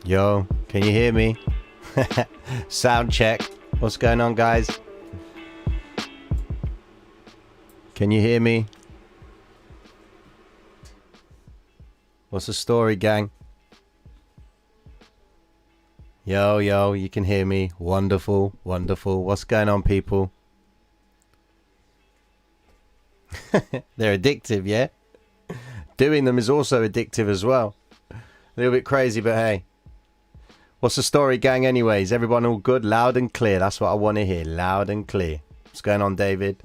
Yo, can you hear me? Sound check. What's going on, guys? Can you hear me? What's the story, gang? Yo, you can hear me. Wonderful, wonderful. What's going on, people? They're addictive, yeah? Doing them is also addictive as well. A little bit crazy, but hey. What's the story, gang, anyways? Everyone all good? Loud and clear. That's what I want to hear. Loud and clear. What's going on, David?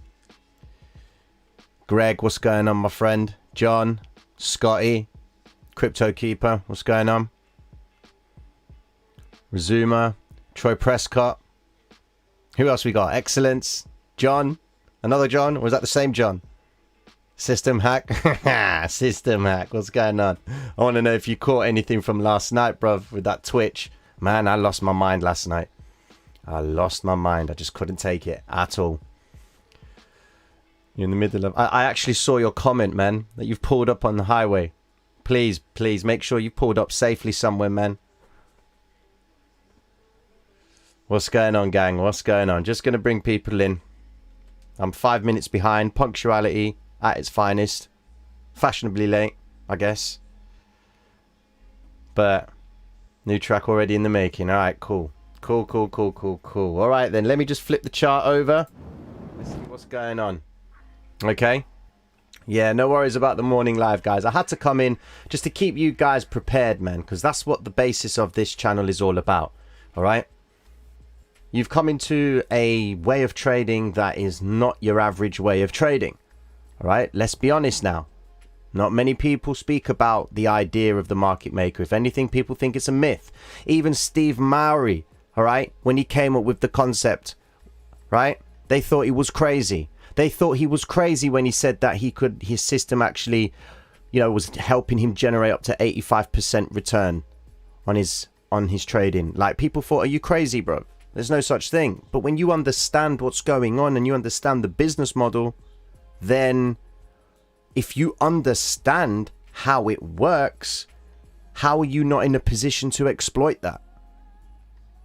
Greg, what's going on, my friend? John, Scotty, Crypto Keeper, what's going on? Rezuma, Troy Prescott. Who else we got? Excellence, John, another John, or was that the same John? System Hack. System Hack, what's going on? I want to know if you caught anything from last night, bruv, with that Twitch. Man, I lost my mind last night. I lost my mind. I just couldn't take it at all. You're in the middle of... I actually saw your comment, man, that you've pulled up on the highway. Please, please, make sure you pulled up safely somewhere, man. What's going on, gang? What's going on? Just going to bring people in. I'm 5 minutes behind. Punctuality at its finest. Fashionably late, I guess. But new track already in the making. All right, cool. Cool. All right, then. Let me just flip the chart over. Let's see what's going on. Okay. Yeah, no worries about the morning live, guys. I had to come in just to keep you guys prepared, man, because that's what the basis of this channel is all about. All right. You've come into a way of trading that is not your average way of trading. All right. Let's be honest now. Not many people speak about the idea of the market maker. If anything, people think it's a myth. Even Steve Mowry, all right, when he came up with the concept, right, they thought he was crazy. They thought he was crazy when he said that his system actually, was helping him generate up to 85% return on his trading. Like, people thought, are you crazy, bro? There's no such thing. But when you understand what's going on and you understand the business model, then if you understand how it works, how are you not in a position to exploit that?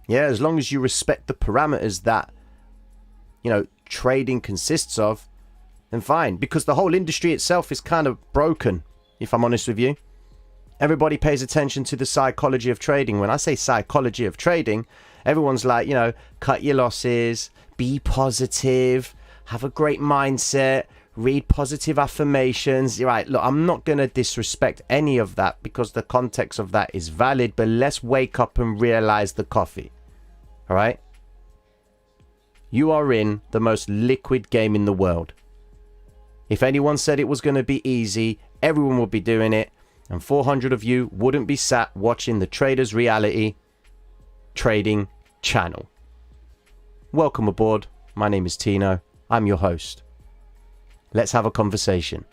Yeah, as long as you respect the parameters that, trading consists of, then fine. Because the whole industry itself is kind of broken, if I'm honest with you. Everybody pays attention to the psychology of trading. When I say psychology of trading, everyone's like, cut your losses, be positive, have a great mindset, read positive affirmations. You're right. Look, I'm not going to disrespect any of that because the context of that is valid, but let's wake up and realize the coffee. All right. You are in the most liquid game in the world. If anyone said it was going to be easy, everyone would be doing it. And 400 of you wouldn't be sat watching the Traders Reality Trading channel. Welcome aboard. My name is Tino. I'm your host. Let's have a conversation.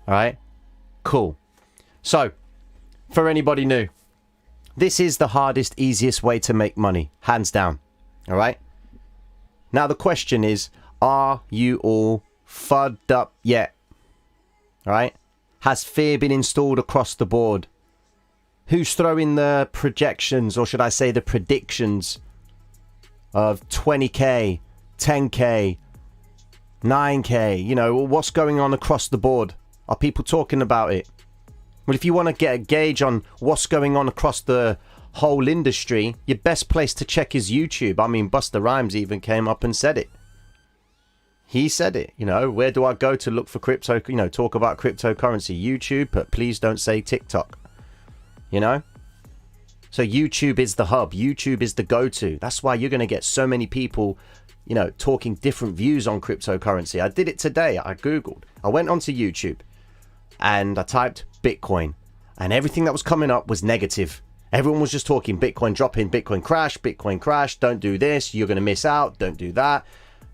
All right? Cool. So, for anybody new, this is the hardest, easiest way to make money. Hands down. All right? Now, the question is, are you all fudded up yet? All right? Has fear been installed across the board? Who's throwing the projections, or should I say the predictions of 20K, 10K, 9K? What's going on across the board? Are people talking about it? Well, if you want to get a gauge on what's going on across the whole industry, your best place to check is YouTube. I mean, Busta Rhymes even came up and said it. He said it. Where do I go to look for crypto? Talk about cryptocurrency. YouTube, but please don't say TikTok. So YouTube is the hub. YouTube is the go-to. That's why you're going to get so many people, talking different views on cryptocurrency. I did it today. I Googled. I went onto YouTube and I typed Bitcoin, and everything that was coming up was negative. Everyone was just talking Bitcoin dropping, Bitcoin crash, don't do this, you're going to miss out, don't do that.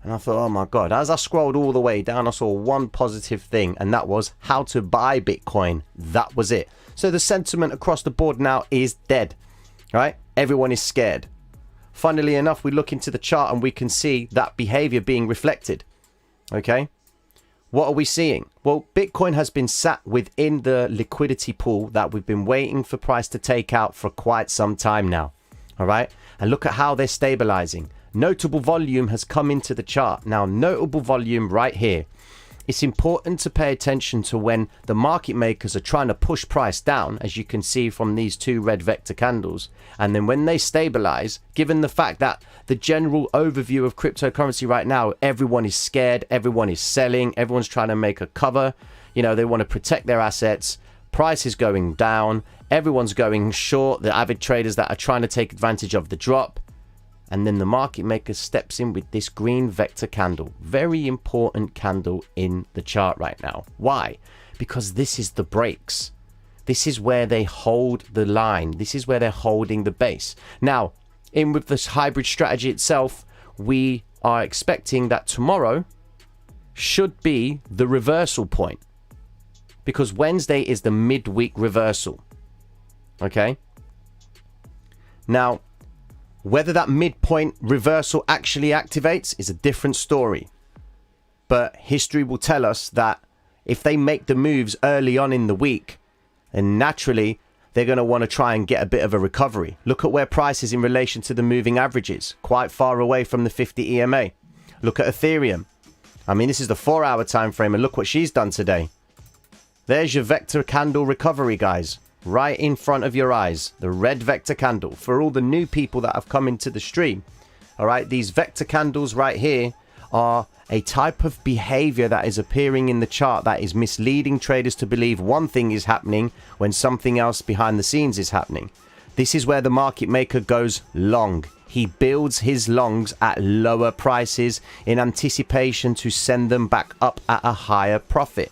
And I thought, oh my God, as I scrolled all the way down, I saw one positive thing, and that was how to buy Bitcoin. That was it. So the sentiment across the board now is dead, right? Everyone is scared. Funnily enough, we look into the chart and we can see that behavior being reflected. Okay. What are we seeing? Well, Bitcoin has been sat within the liquidity pool that we've been waiting for price to take out for quite some time now. All right. And look at how they're stabilizing. Notable volume has come into the chart. Now, notable volume right here. It's important to pay attention to when the market makers are trying to push price down, as you can see from these two red vector candles. And then when they stabilize, given the fact that the general overview of cryptocurrency right now, everyone is scared, everyone is selling, everyone's trying to make a cover. You know, they want to protect their assets. Price is going down. Everyone's going short. The avid traders that are trying to take advantage of the drop. And then the market maker steps in with this green vector candle. Very important candle in the chart right now. Why? Because this is the breaks. This is where they hold the line. This is where they're holding the base. Now, in with this hybrid strategy itself, we are expecting that tomorrow should be the reversal point. Because Wednesday is the midweek reversal. Okay? Now, whether that midpoint reversal actually activates is a different story. But history will tell us that if they make the moves early on in the week, then naturally they're going to want to try and get a bit of a recovery. Look at where price is in relation to the moving averages, quite far away from the 50 EMA. Look at Ethereum. I mean, this is the 4-hour time frame, and look what she's done today. There's your vector candle recovery, guys. Right in front of your eyes, the red vector candle. For all the new people that have come into the stream, all right, these vector candles right here are a type of behavior that is appearing in the chart that is misleading traders to believe one thing is happening when something else behind the scenes is happening. This is where the market maker goes long. He builds his longs at lower prices in anticipation to send them back up at a higher profit.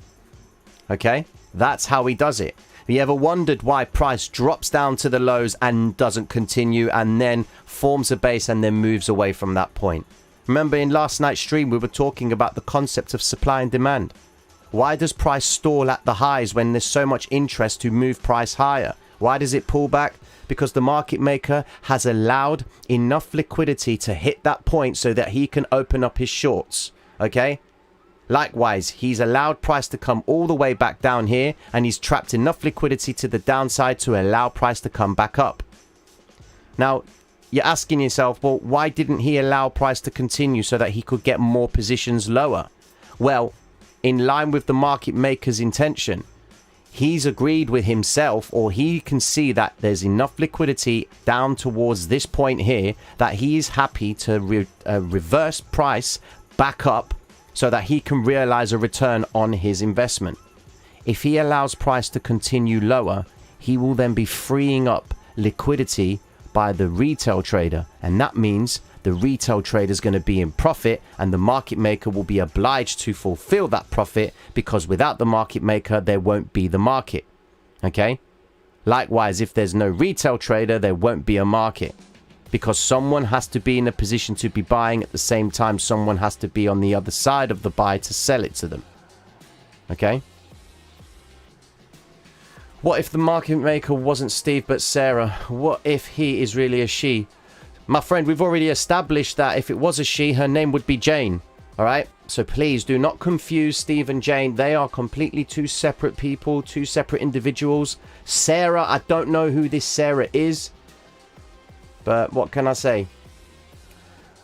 Okay, that's how he does it. Have you ever wondered why price drops down to the lows and doesn't continue and then forms a base and then moves away from that point? Remember in last night's stream, we were talking about the concept of supply and demand. Why does price stall at the highs when there's so much interest to move price higher? Why does it pull back? Because the market maker has allowed enough liquidity to hit that point so that he can open up his shorts. Okay? Likewise, he's allowed price to come all the way back down here, and he's trapped enough liquidity to the downside to allow price to come back up. Now, you're asking yourself, well, why didn't he allow price to continue so that he could get more positions lower? Well, in line with the market maker's intention, he's agreed with himself, or he can see that there's enough liquidity down towards this point here that he is happy to reverse price back up so that he can realize a return on his investment. If he allows price to continue lower, he will then be freeing up liquidity by the retail trader, and that means the retail trader is going to be in profit, and the market maker will be obliged to fulfill that profit, because without the market maker there won't be the market. Okay, likewise, if there's no retail trader, there won't be a market, because someone has to be in a position to be buying at the same time someone has to be on the other side of the buy to sell it to them. Okay? What if the market maker wasn't Steve but Sarah? What if he is really a she? My friend, we've already established that if it was a she, her name would be Jane. Alright? So please do not confuse Steve and Jane. They are completely two separate people, two separate individuals. Sarah, I don't know who this Sarah is. But what can I say?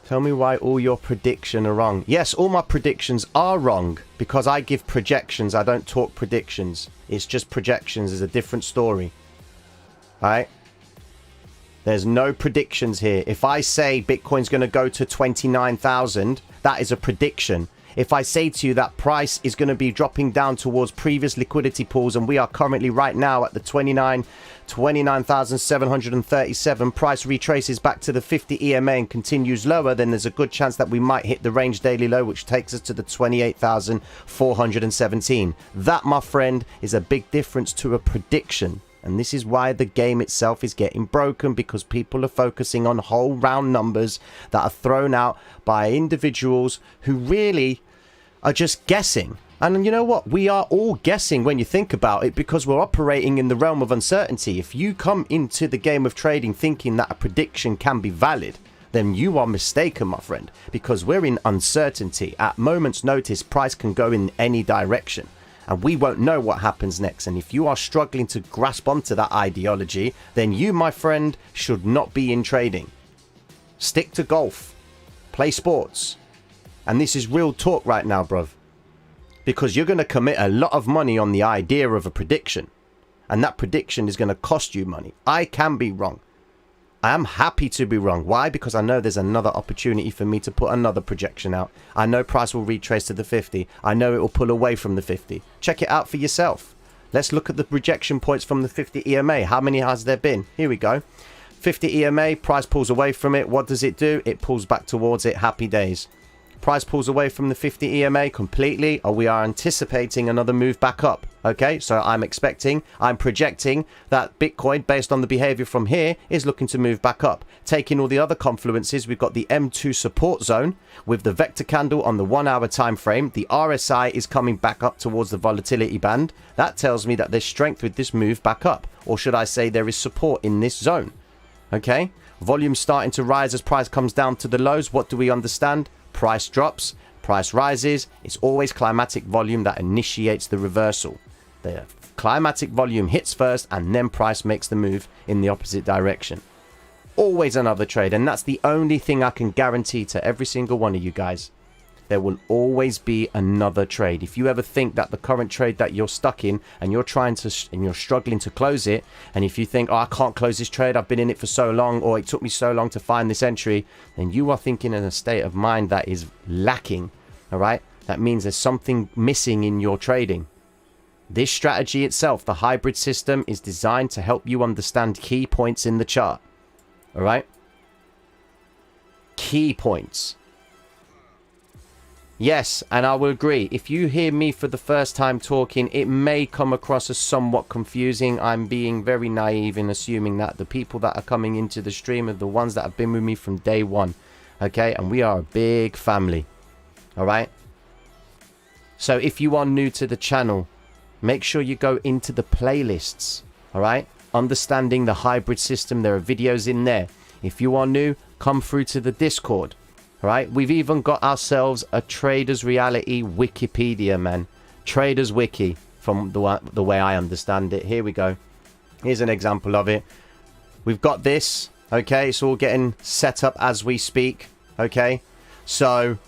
Tell me why all your predictions are wrong. Yes, all my predictions are wrong because I give projections. I don't talk predictions. It's just projections. Is a different story. Alright? There's no predictions here. If I say Bitcoin's going to go to 29,000, that is a prediction. If I say to you that price is going to be dropping down towards previous liquidity pools, and we are currently right now at the 29,737, price retraces back to the 50 EMA and continues lower, then there's a good chance that we might hit the range daily low, which takes us to the 28,417. That, my friend, is a big difference to a prediction. And this is why the game itself is getting broken, because people are focusing on whole round numbers that are thrown out by individuals who really are just guessing. And you know what? We are all guessing when you think about it, because we're operating in the realm of uncertainty. If you come into the game of trading thinking that a prediction can be valid, then you are mistaken, my friend, because we're in uncertainty. At moment's notice, price can go in any direction, and we won't know what happens next. And if you are struggling to grasp onto that ideology, then you, my friend, should not be in trading. Stick to golf, play sports. And this is real talk right now, bruv, because you're going to commit a lot of money on the idea of a prediction, and that prediction is going to cost you money. I can be wrong. I am happy to be wrong. Why? Because I know there's another opportunity for me to put another projection out. I know price will retrace to the 50. I know it will pull away from the 50. Check it out for yourself. Let's look at the projection points from the 50 EMA. How many has there been? Here we go. 50 EMA, price pulls away from it. What does it do? It pulls back towards it. Happy days. Price pulls away from the 50 EMA completely, or we are anticipating another move back up. Okay, so I'm projecting that Bitcoin, based on the behavior from here, is looking to move back up. Taking all the other confluences, we've got the M2 support zone with the vector candle on the 1 hour time frame. The RSI is coming back up towards the volatility band. That tells me that there's strength with this move back up, or should I say there is support in this zone. Okay, volume starting to rise as price comes down to the lows. What do we understand? Price drops, price rises. It's always climatic volume that initiates the reversal. The climatic volume hits first, and then price makes the move in the opposite direction. Always another trade, and that's the only thing I can guarantee to every single one of you guys. There will always be another trade. If you ever think that the current trade that you're stuck in and you're struggling to close it, and if you think, oh, I can't close this trade, I've been in it for so long, or it took me so long to find this entry, then you are thinking in a state of mind that is lacking. All right, that means there's something missing in your trading. This strategy itself, the hybrid system, is designed to help you understand key points in the chart. All right, key points. Yes, and I will agree. If you hear me for the first time talking, it may come across as somewhat confusing. I'm being very naive in assuming that the people that are coming into the stream are the ones that have been with me from day one. Okay, and we are a big family. All right. So if you are new to the channel, make sure you go into the playlists. All right. Understanding the hybrid system. There are videos in there. If you are new, come through to the Discord. Right, we've even got ourselves a Traders Reality Wikipedia, man. Traders Wiki, from the way I understand it. Here we go. Here's an example of it. We've got this. Okay, it's all getting set up as we speak. Okay, so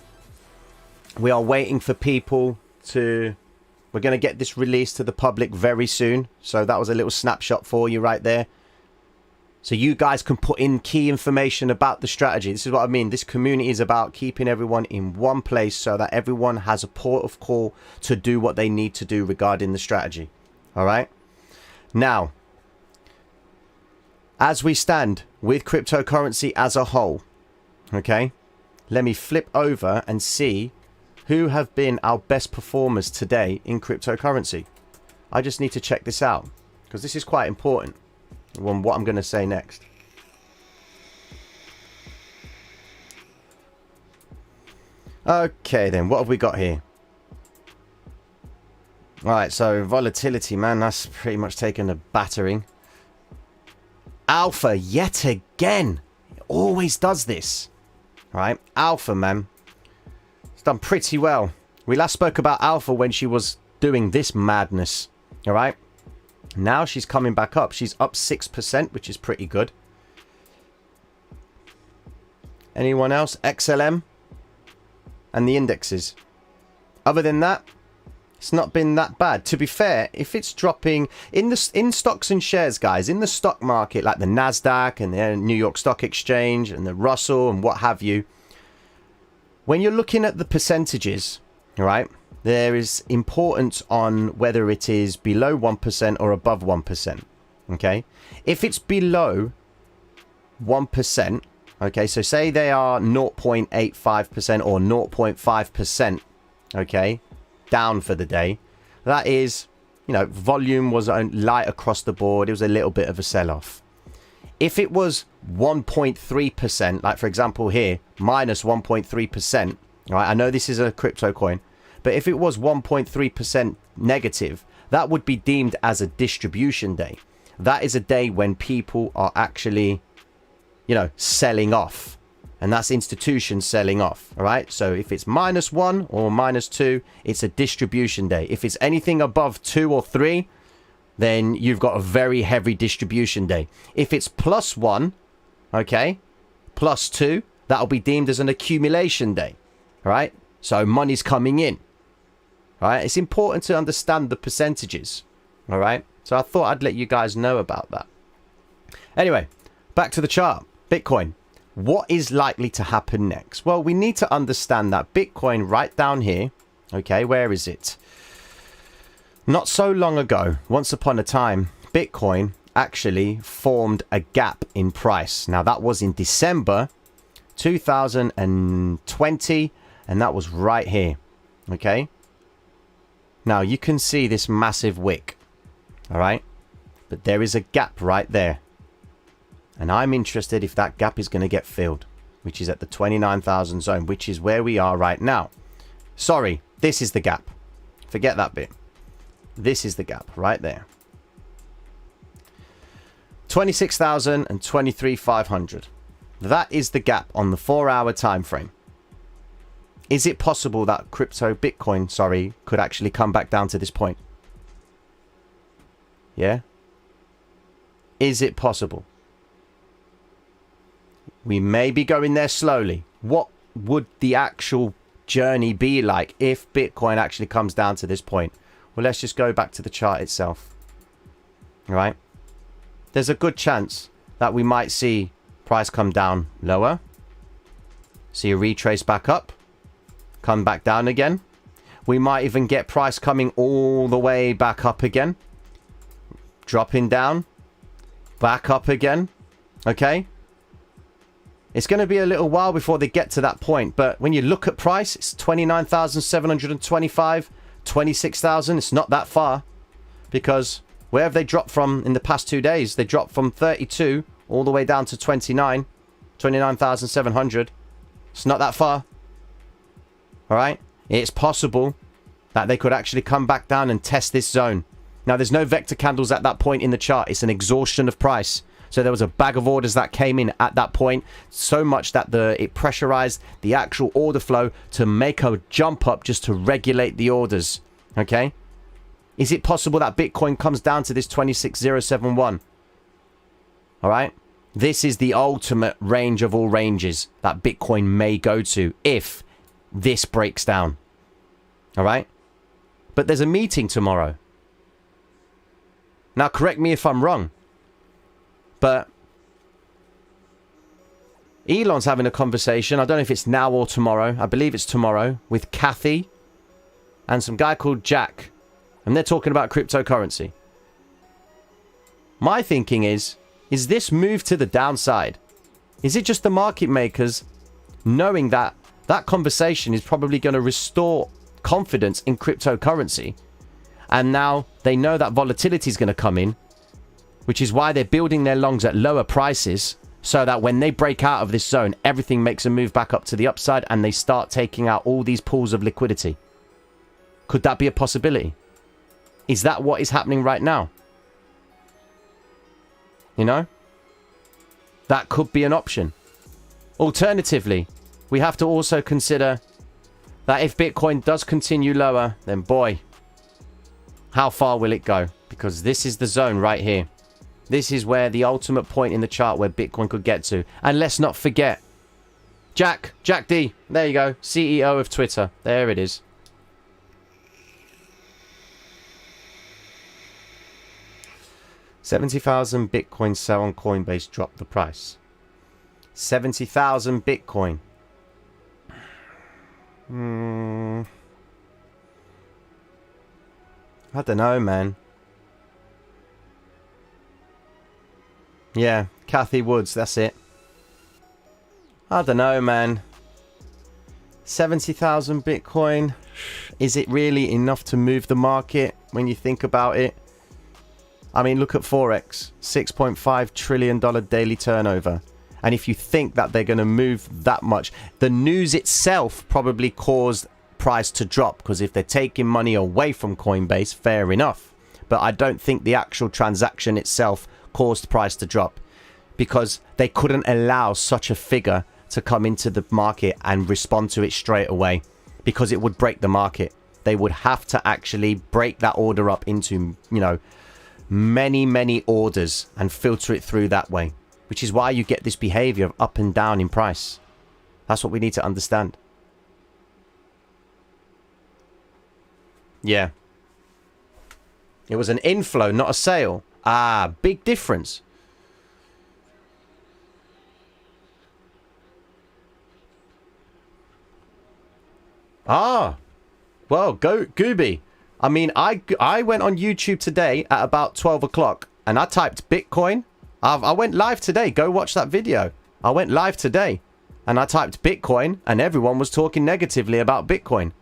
we are waiting for people to... We're going to get this released to the public very soon. So that was a little snapshot for you right there. So you guys can put in key information about the strategy. This is what I mean. This community is about keeping everyone in one place so that everyone has a port of call to do what they need to do regarding the strategy. All right. Now, as we stand with cryptocurrency as a whole, okay, let me flip over and see who have been our best performers today in cryptocurrency. I just need to check this out because this is quite important. What I'm going to say next. Okay, then what have we got here? All right, so volatility, man, that's pretty much taken a battering. Alpha, yet again. It always does this. All right, Alpha, man. It's done pretty well. We last spoke about Alpha when she was doing this madness. All right. Now she's coming back up. She's up 6%, which is pretty good. Anyone else? XLM and the indexes. Other than that, it's not been that bad. To be fair, if it's dropping in stocks and shares, guys, in the stock market, like the NASDAQ and the New York Stock Exchange and the Russell and what have you, when you're looking at the percentages, all right, there is importance on whether it is below 1% or above 1%. Okay. If it's below 1%, okay, so say they are 0.85% or 0.5%, okay, down for the day, that is, you know, volume was light across the board. It was a little bit of a sell-off. If it was 1.3%, like for example here, minus 1.3%, all right, I know this is a crypto coin, but if it was 1.3% negative, that would be deemed as a distribution day. That is a day when people are actually, you know, selling off. And that's institutions selling off. All right. So if it's -1 or -2, it's a distribution day. If it's anything above 2 or 3, then you've got a very heavy distribution day. If it's +1, okay, +2, that'll be deemed as an accumulation day. All right. So money's coming in. All right. It's important to understand the percentages. All right. So I thought I'd let you guys know about that. Anyway, back to the chart. Bitcoin. What is likely to happen next? Well, we need to understand that Bitcoin right down here. Okay, where is it? Not so long ago, once upon a time, Bitcoin actually formed a gap in price. Now, that was in December 2020, and that was right here. Okay. Now, you can see this massive wick. All right. But there is a gap right there. And I'm interested if that gap is going to get filled, which is at the 29,000 zone, which is where we are right now. Sorry, this is the gap. Forget that bit. This is the gap right there. 26,000 and 23,500. That is the gap on the 4-hour time frame. Is it possible that Bitcoin, could actually come back down to this point? Yeah? Is it possible? We may be going there slowly. What would the actual journey be like if Bitcoin actually comes down to this point? Well, let's just go back to the chart itself. All right. There's a good chance that we might see price come down lower. See a retrace back up. Come back down again. We might even get price coming all the way back up again. Dropping down. Back up again. Okay. It's going to be a little while before they get to that point. But when you look at price, it's 29,725, 26,000. It's not that far. Because where have they dropped from in the past 2 days? They dropped from 32 all the way down to 29,700. It's not that far. All right. It's possible that they could actually come back down and test this zone. Now, there's no vector candles at that point in the chart. It's an exhaustion of price. So there was a bag of orders that came in at that point, so much that it pressurized the actual order flow to make a jump up just to regulate the orders. Okay? Is it possible that Bitcoin comes down to this 26,071? All right? This is the ultimate range of all ranges that Bitcoin may go to if this breaks down. All right? But there's a meeting tomorrow. Now, correct me if I'm wrong. But Elon's having a conversation. I don't know if it's now or tomorrow. I believe it's tomorrow with Kathy and some guy called Jack. And they're talking about cryptocurrency. My thinking is this move to the downside? Is it just the market makers knowing that that conversation is probably going to restore confidence in cryptocurrency? And now they know that volatility is going to come in. Which is why they're building their longs at lower prices so that when they break out of this zone, everything makes a move back up to the upside and they start taking out all these pools of liquidity. Could that be a possibility? Is that what is happening right now? You know? That could be an option. Alternatively, we have to also consider that if Bitcoin does continue lower, then boy, how far will it go? Because this is the zone right here. This is where the ultimate point in the chart where Bitcoin could get to. And let's not forget, Jack D, there you go, CEO of Twitter. There it is. $70,000 Bitcoin sell on Coinbase dropped the price. 70,000 Bitcoin. I don't know, man. Yeah, Kathy Woods, that's it. I don't know, man. 70,000 Bitcoin. Is it really enough to move the market when you think about it? I mean, look at Forex. $6.5 trillion daily turnover. And if you think that they're going to move that much, the news itself probably caused price to drop. Because if they're taking money away from Coinbase, fair enough. But I don't think the actual transaction itself caused price to drop, because they couldn't allow such a figure to come into the market and respond to it straight away, because it would break the market. They would have to actually break that order up into, you know, many orders and filter it through that way, which is why you get this behavior of up and down in price. That's what we need to understand. Yeah. It was an inflow, not a sale. Ah, big difference. Ah, well, go Gooby. I mean, I went on YouTube today at about 12 o'clock and I typed Bitcoin. I went live today. Go watch that video. I went live today and I typed Bitcoin and everyone was talking negatively about Bitcoin.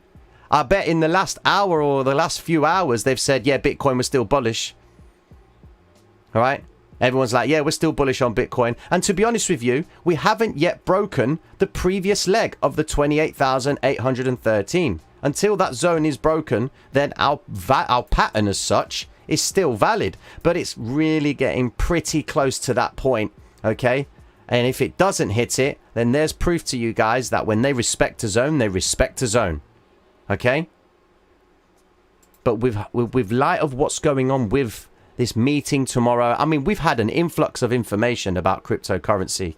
I bet in the last hour or the last few hours, they've said, yeah, Bitcoin was still bullish. All right. Everyone's like, yeah, we're still bullish on Bitcoin. And to be honest with you, we haven't yet broken the previous leg of the 28,813. Until that zone is broken, then our pattern as such is still valid. But it's really getting pretty close to that point, okay? And if it doesn't hit it, then there's proof to you guys that when they respect a zone, they respect a zone, okay? But with light of what's going on with this meeting tomorrow, I mean, we've had an influx of information about cryptocurrency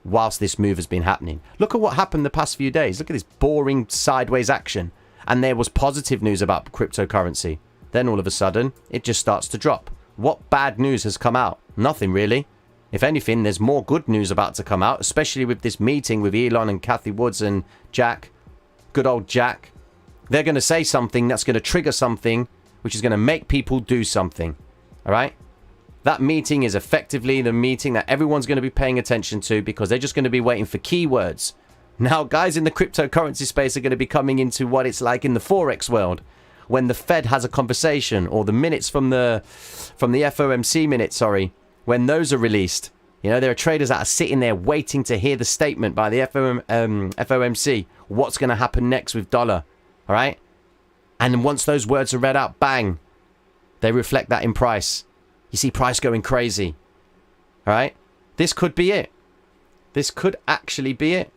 whilst this move has been happening. Look at what happened the past few days. Look at this boring sideways action. And there was positive news about cryptocurrency. Then all of a sudden, it just starts to drop. What bad news has come out? Nothing really. If anything, there's more good news about to come out, especially with this meeting with Elon and Cathie Woods and Jack. Good old Jack. They're going to say something that's going to trigger something, which is going to make people do something. All right? That meeting is effectively the meeting that everyone's going to be paying attention to, because they're just going to be waiting for keywords. Now, guys in the cryptocurrency space are going to be coming into what it's like in the Forex world, when the Fed has a conversation, or the minutes from the FOMC minutes, sorry, when those are released. You know, there are traders that are sitting there waiting to hear the statement by the FOMC. What's going to happen next with dollar? All right? And once those words are read out, bang, they reflect that in price. You see price going crazy. All right? This could be it. This could actually be it.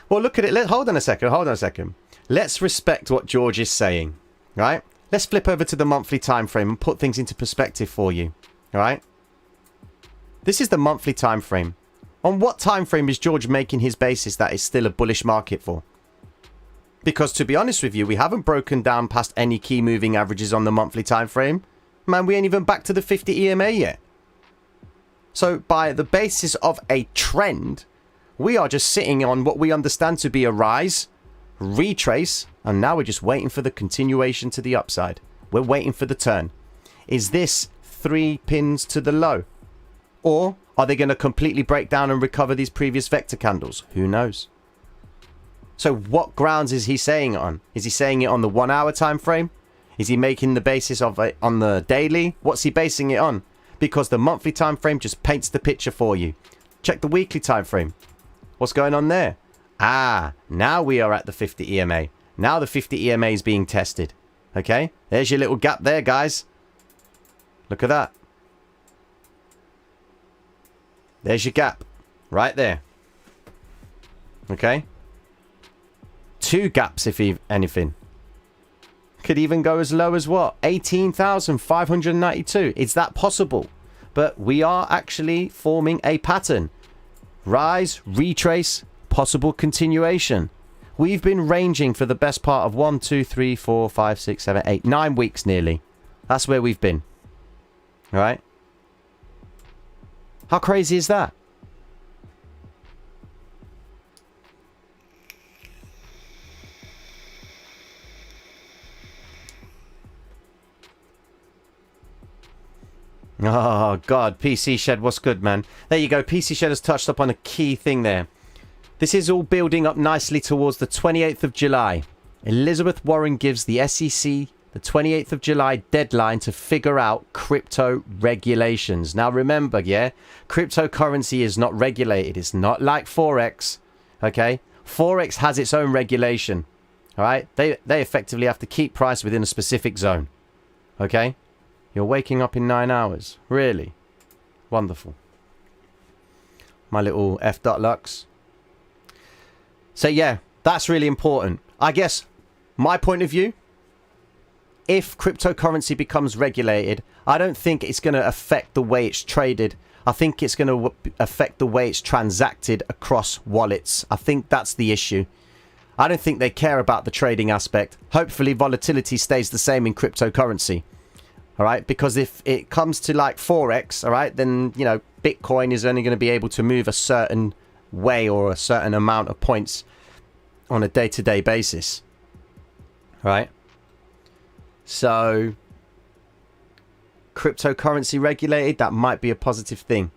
Well, look at it. Hold on a second. Let's respect what George is saying, right? Let's flip over to the monthly time frame and put things into perspective for you, all right? This is the monthly time frame. On what time frame is George making his basis that it's still a bullish market for? Because to be honest with you, we haven't broken down past any key moving averages on the monthly time frame. Man, we ain't even back to the 50 EMA yet. So by the basis of a trend, we are just sitting on what we understand to be a rise, retrace, and now we're just waiting for the continuation to the upside. We're waiting for the turn. Is this 3 pins to the low? Or are they going to completely break down and recover these previous vector candles? Who knows? So what grounds is he saying it on? Is he saying it on the 1 hour time frame? Is he making the basis of it on the daily? What's he basing it on? Because the monthly time frame just paints the picture for you. Check the weekly time frame. What's going on there? Ah, now we are at the 50 EMA. Now the 50 EMA is being tested. Okay, there's your little gap there, guys. Look at that. There's your gap. Right there. Okay. 2 gaps, if anything. Could even go as low as what? 18,592. Is that possible? But we are actually forming a pattern. Rise, retrace, possible continuation. We've been ranging for the best part of 1, 2, 3, 4, 5, 6, 7, 8, 9 weeks nearly. That's where we've been. All right. How crazy is that? Oh, God. PC Shed, what's good, man? There you go. PC Shed has touched up on a key thing there. This is all building up nicely towards the 28th of July. Elizabeth Warren gives the SEC the 28th of July deadline to figure out crypto regulations. Now, remember, yeah, cryptocurrency is not regulated. It's not like Forex, okay? Forex has its own regulation, all right? They effectively have to keep price within a specific zone, okay? You're waking up in 9 hours. Really? Wonderful. My little f.lux. So yeah, that's really important. I guess my point of view, if cryptocurrency becomes regulated, I don't think it's going to affect the way it's traded. I think it's going to affect the way it's transacted across wallets. I think that's the issue. I don't think they care about the trading aspect. Hopefully volatility stays the same in cryptocurrency. All right, because if it comes to like Forex, all right, then, you know, Bitcoin is only going to be able to move a certain way or a certain amount of points on a day-to-day basis. All right. So cryptocurrency regulated, that might be a positive thing.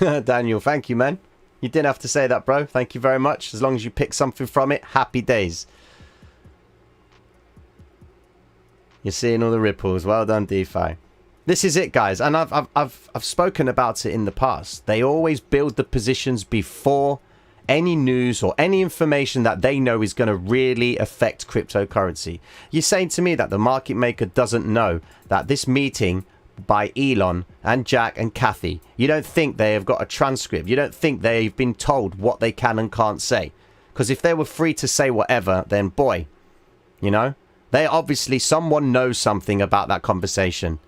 Daniel, thank you, man. You didn't have to say that, bro. Thank you very much. As long as you pick something from it, happy days. You're seeing all the ripples. Well done, DeFi. This is it, guys. And I've spoken about it in the past. They always build the positions before any news or any information that they know is going to really affect cryptocurrency. You're saying to me that the market maker doesn't know that this meeting by Elon and Jack and Kathy, you don't think they have got a transcript? You don't think they've been told what they can and can't say? Because if they were free to say whatever, then boy, you know, they obviously, someone knows something about that conversation.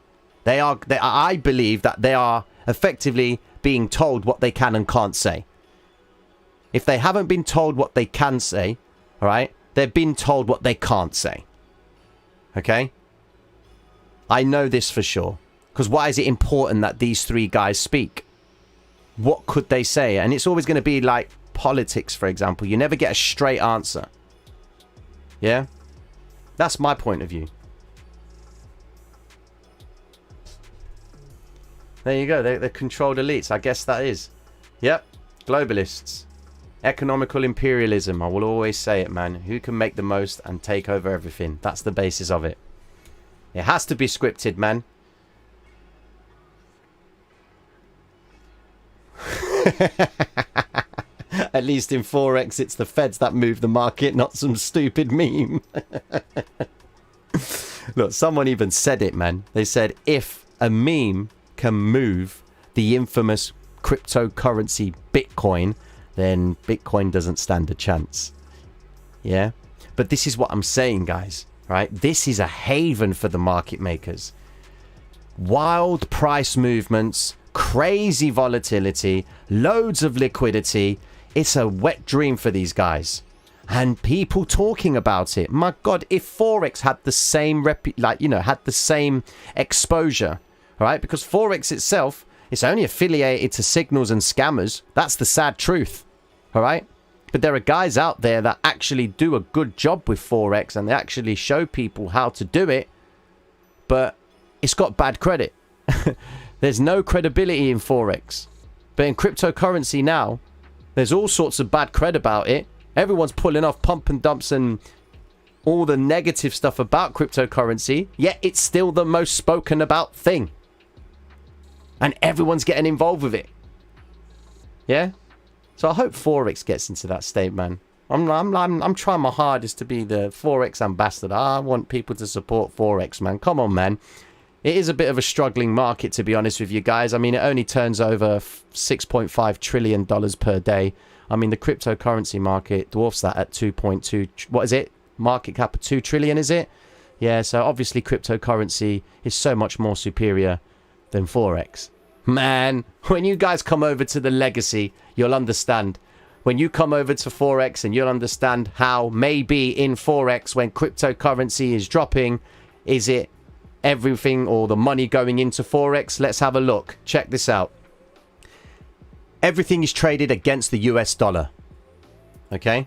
I believe that they are effectively being told what they can and can't say. If they haven't been told what they can say, all right, they've been told what they can't say. Okay? I know this for sure. Because why is it important that these three guys speak? What could they say? And it's always going to be like politics, for example. You never get a straight answer. Yeah? That's my point of view. There you go. They're controlled elites. I guess that is. Yep. Globalists. Economical imperialism. I will always say it, man. Who can make the most and take over everything? That's the basis of it. It has to be scripted, man. At least in Forex, it's the feds that move the market, not some stupid meme. Look, someone even said it, man. They said, if a meme can move the infamous cryptocurrency Bitcoin, then Bitcoin doesn't stand a chance. Yeah? But this is what I'm saying, guys. Right? This is a haven for the market makers. Wild price movements, crazy volatility, loads of liquidity. It's a wet dream for these guys. And people talking about it. My God, if Forex had the same had the same exposure, all right? Because Forex itself is only affiliated to signals and scammers. That's the sad truth. All right? But there are guys out there that actually do a good job with Forex and they actually show people how to do it. But it's got bad credit. There's no credibility in Forex. But in cryptocurrency now, there's all sorts of bad cred about it. Everyone's pulling off pump and dumps and all the negative stuff about cryptocurrency. Yet it's still the most spoken about thing. And everyone's getting involved with it. Yeah? So I hope Forex gets into that state, man. I'm trying my hardest to be the Forex ambassador. I want people to support Forex, man. Come on, man. It is a bit of a struggling market, to be honest with you guys. I mean, it only turns over $6.5 trillion per day. I mean, the cryptocurrency market dwarfs that at 2.2. What is it? Market cap of 2 trillion, is it? Yeah, so obviously cryptocurrency is so much more superior than Forex. Man, when you guys come over to the legacy, you'll understand. When you come over to Forex and you'll understand how maybe in Forex, when cryptocurrency is dropping, is it everything or the money going into Forex? Let's have a look. Check this out. Everything is traded against the US dollar. Okay?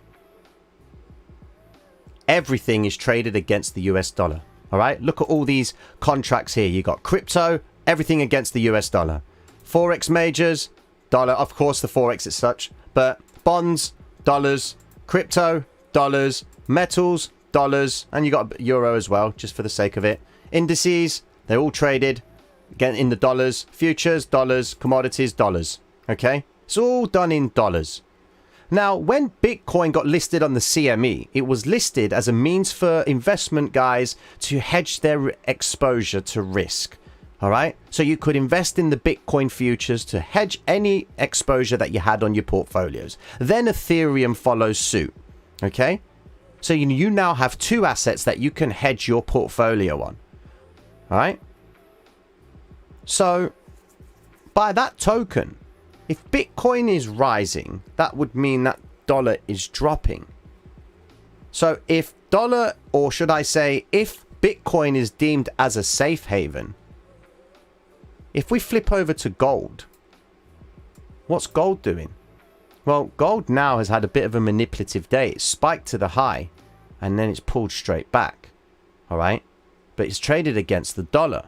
Everything is traded against the US dollar. All right? Look at all these contracts here. You got crypto, everything against the US dollar. Forex majors, dollar. Of course, the Forex is such. But bonds, dollars. Crypto, dollars. Metals, dollars. And you got euro as well, just for the sake of it. Indices, they're all traded again in the dollars. Futures, dollars. Commodities, dollars. Okay? It's all done in dollars. Now, when Bitcoin got listed on the CME, it was listed as a means for investment guys to hedge their exposure to risk. All right. So you could invest in the Bitcoin futures to hedge any exposure that you had on your portfolios. Then Ethereum follows suit. OK, so you now have two assets that you can hedge your portfolio on. All right. So by that token, if Bitcoin is rising, that would mean that dollar is dropping. So if dollar, or should I say, if Bitcoin is deemed as a safe haven, if we flip over to gold, what's gold doing? Well, gold now has had a bit of a manipulative day. It spiked to the high and then it's pulled straight back. All right. But it's traded against the dollar.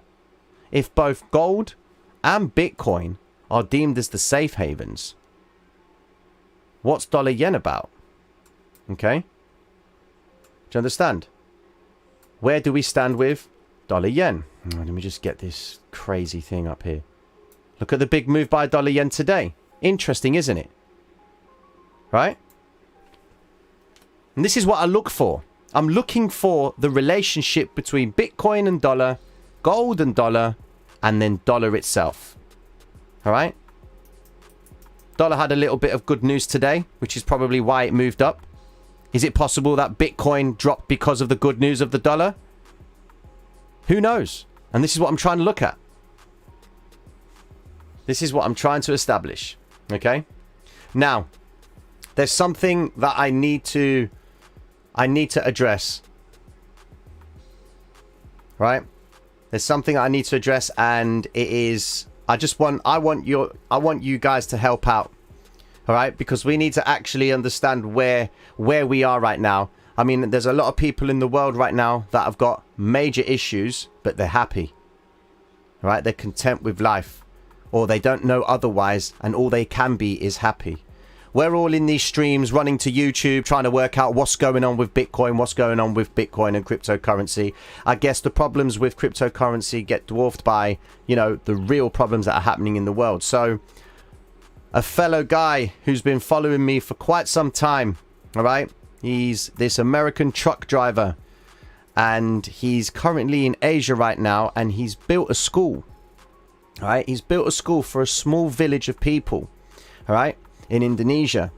If both gold and Bitcoin are deemed as the safe havens, what's dollar yen about? Okay. Do you understand? Where do we stand with dollar yen? Let me just get this crazy thing up here. Look at the big move by dollar yen today. Interesting, isn't it? Right? And this is what I look for. I'm looking for the relationship between Bitcoin and dollar, gold and dollar, and then dollar itself. All right? Dollar had a little bit of good news today, which is probably why it moved up. Is it possible that Bitcoin dropped because of the good news of the dollar? Who knows? And this is what I'm trying to look at. This is what I'm trying to establish. Okay? Now, there's something that I need to address. Right? There's something I need to address, and it is I want you guys to help out. All right? Because we need to actually understand where we are right now. I mean, there's a lot of people in the world right now that have got major issues, but they're happy. All right? They're content with life, or they don't know otherwise, and all they can be is happy. We're all in these streams running to YouTube trying to work out what's going on with Bitcoin, what's going on with Bitcoin and cryptocurrency. I guess the problems with cryptocurrency get dwarfed by, you know, the real problems that are happening in the world. So a fellow guy who's been following me for quite some time, all right? He's this American truck driver, and he's currently in Asia right now, and he's built a school. All right? He's built a school for a small village of people. All right? In Indonesia,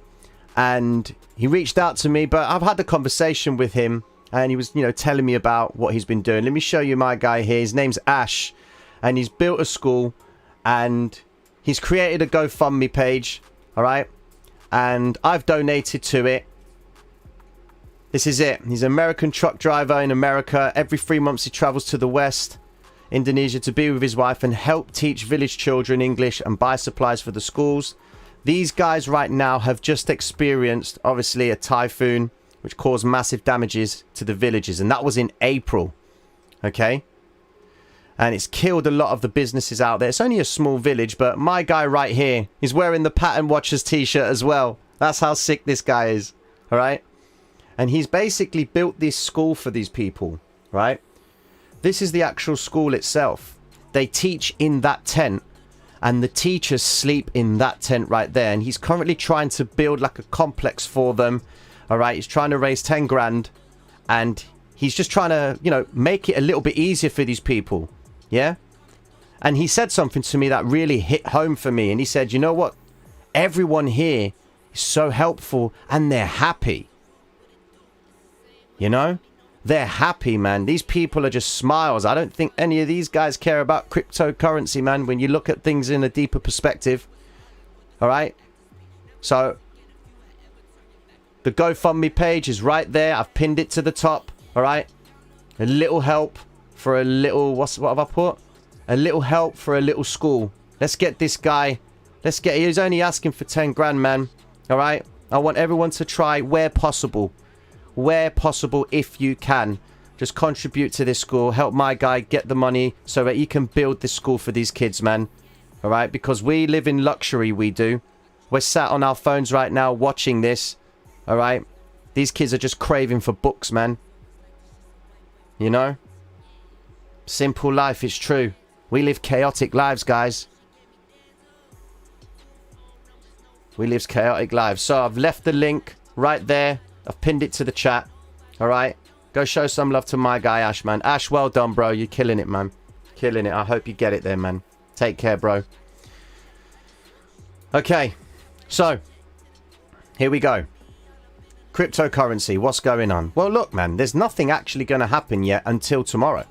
and he reached out to me, but I've had a conversation with him, and he was, you know, telling me about what he's been doing. Let me show you my guy here. His name's Ash, and he's built a school, and he's created a GoFundMe page. All right, and I've donated to it. This is it. He's an American truck driver in America. Every 3 months he travels to the West, Indonesia, to be with his wife and help teach village children English and buy supplies for the schools. These guys right now have just experienced, obviously, a typhoon which caused massive damages to the villages. And that was in April. Okay? And it's killed a lot of the businesses out there. It's only a small village, but my guy right here is wearing the Pattern Watchers t-shirt as well. That's how sick this guy is. All right? And he's basically built this school for these people. Right? This is the actual school itself. They teach in that tent. And the teachers sleep in that tent right there. And he's currently trying to build like a complex for them. All right. He's trying to raise 10 grand. And he's just trying to, you know, make it a little bit easier for these people. Yeah. And he said something to me that really hit home for me. And he said, you know what? Everyone here is so helpful and they're happy. You know? They're happy, man. These people are just smiles. I don't think any of these guys care about cryptocurrency, man, when you look at things in a deeper perspective. All right? So, the GoFundMe page is right there. I've pinned it to the top. All right? A little help for a little... What have I put? A little help for a little school. Let's get this guy... He's only asking for 10 grand, man. All right? I want everyone to try where possible. Where possible, if you can, just contribute to this school. Help my guy get the money so that he can build this school for these kids, man. All right? Because we live in luxury, we do. We're sat on our phones right now watching this. All right? These kids are just craving for books, man. You know? Simple life, it's true. We live chaotic lives, guys. We lives chaotic lives. So I've left the link right there. I've pinned it to the chat. All right. Go show some love to my guy, Ash, man. Ash, well done, bro. You're killing it, man. Killing it. I hope you get it there, man. Take care, bro. Okay. So, here we go. Cryptocurrency. What's going on? Well, look, man. There's nothing actually going to happen yet until tomorrow.